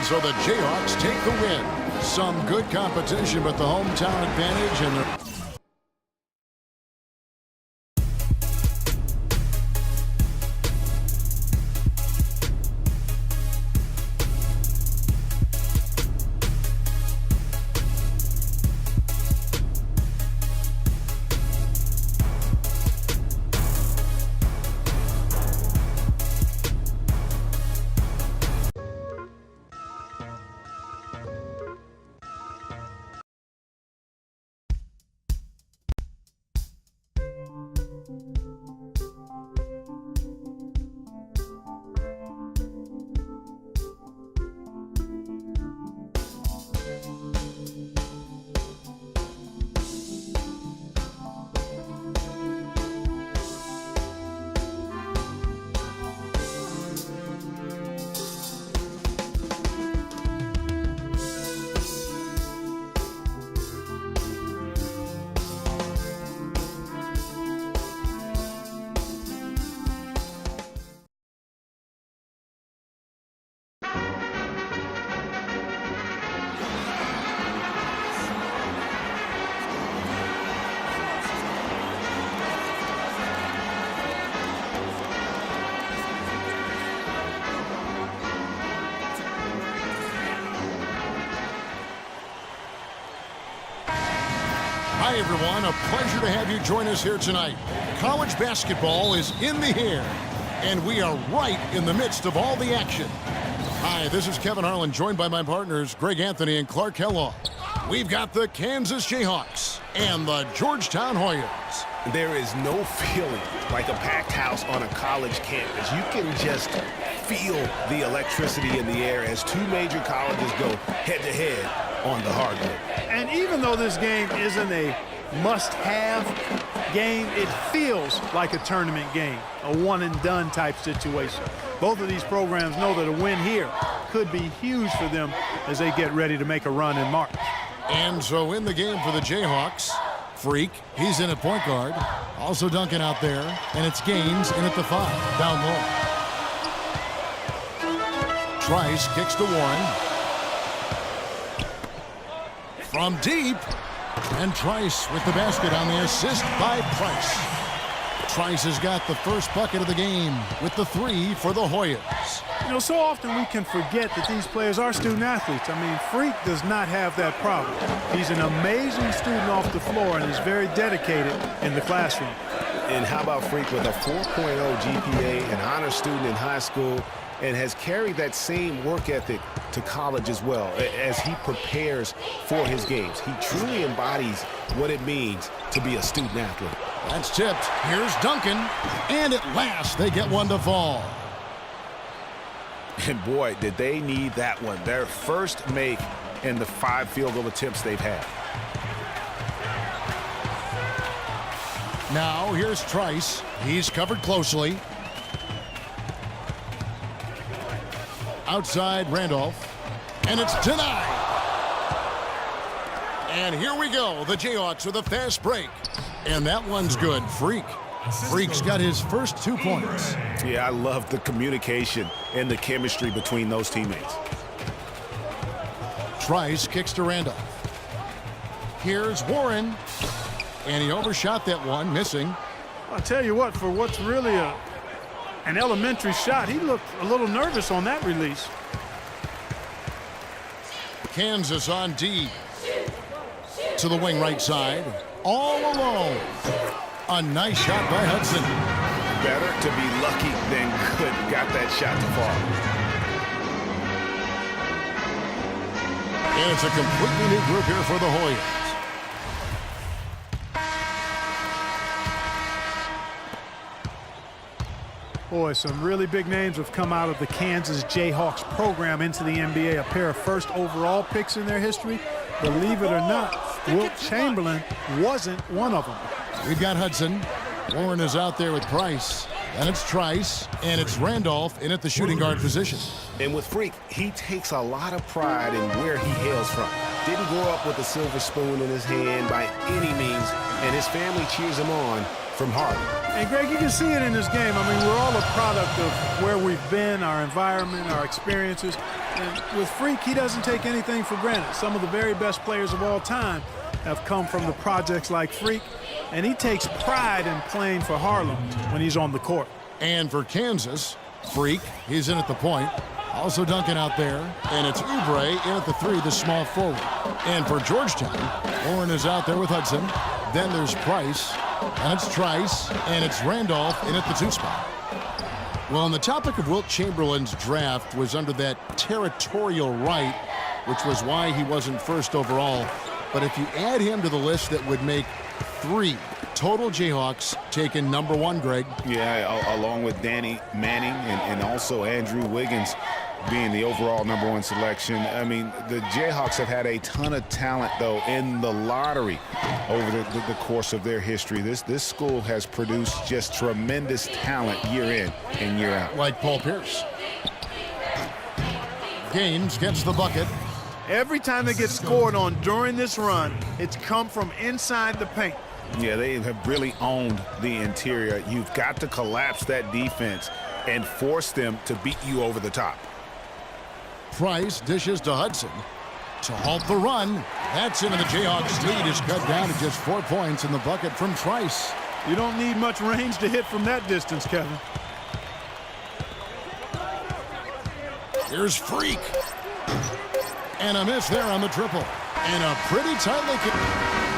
And so the Jayhawks take the win. Some good competition, but the hometown advantage and the Hi, everyone. A pleasure to have you join us here tonight. College basketball is in the air, and we are right in the midst of all the action. Hi, this is Kevin Harlan, joined by my partners, Greg Anthony and Clark Kellogg. We've got the Kansas Jayhawks and the Georgetown Hoyas. There is no feeling like a packed house on a college campus. You can just feel the electricity in the air as two major colleges go head-to-head on the hardwood. And even though this game isn't a must-have game, it feels like a tournament game, a one-and-done type situation. Both of these programs know that a win here could be huge for them as they get ready to make a run in March. And so in the game for the Jayhawks, Freak, he's in at point guard. Also Duncan out there, and it's Gaines in at the 5, down low. Trice kicks to Warren. From deep, and Trice with the basket on the assist by Price. Trice has got the first bucket of the game with the 3 for the Hoyas. You know, so often we can forget that these players are student athletes. I mean, Freak does not have that problem. He's an amazing student off the floor and is very dedicated in the classroom. And how about Freak with a 4.0 GPA, an honor student in high school, and has carried that same work ethic to college as well as he prepares for his games. He truly embodies what it means to be a student athlete. That's tipped. Here's Duncan, and at last they get one to fall. And boy, did they need that one. Their first make in the 5 field goal attempts they've had. Now here's Trice. He's covered closely. Outside Randolph, and it's denied. And here we go. The Jayhawks with a fast break, and that one's good. Freak's got his first 2 points. Yeah, I love the communication and the chemistry between those teammates. Trice kicks to Randolph. Here's Warren, and he overshot that one, missing. I'll tell you what, for what's really an elementary shot, he looked a little nervous on that release. Kansas on D. To the wing right side. All alone. A nice shot by Hudson. Better to be lucky than good. Got that shot to fall. And it's a completely new group here for the Hoyas. Boy, some really big names have come out of the Kansas Jayhawks program into the NBA. A pair of first overall picks in their history. Believe it or not, Wilt Chamberlain wasn't one of them. We've got Hudson. Warren is out there with Price. And it's Trice, and it's Randolph in at the shooting guard position. And with Freak, he takes a lot of pride in where he hails from. Didn't grow up with a silver spoon in his hand by any means, and his family cheers him on from Harvard. And Greg, you can see it in this game. I mean, we're all a product of where we've been, our environment, our experiences. And with Freak, he doesn't take anything for granted. Some of the very best players of all time have come from the projects like Freak, and he takes pride in playing for Harlem when he's on the court. And for Kansas, Freak, he's in at the point. Also dunking out there. And it's Oubre in at the 3, the small forward. And for Georgetown, Warren is out there with Hudson. Then there's Price, and it's Trice, and it's Randolph in at the 2 spot. Well, and the topic of Wilt Chamberlain's draft was under that territorial right, which was why he wasn't first overall. But if you add him to the list, that would make 3 total Jayhawks taken #1, Greg. Yeah, along with Danny Manning and also Andrew Wiggins being the overall #1 selection. I mean, the Jayhawks have had a ton of talent, though, in the lottery over the course of their history. This school has produced just tremendous talent year in and year out. Like Paul Pierce. Gaines gets the bucket. Every time they get scored on during this run, it's come from inside the paint. Yeah, they have really owned the interior. You've got to collapse that defense and force them to beat you over the top. Price dishes to Hudson to halt the run. That's into the Jayhawks' lead is cut down to just 4 points in the bucket from Price. You don't need much range to hit from that distance, Kevin. Here's Freak. And a miss there on the triple. And a pretty tightly...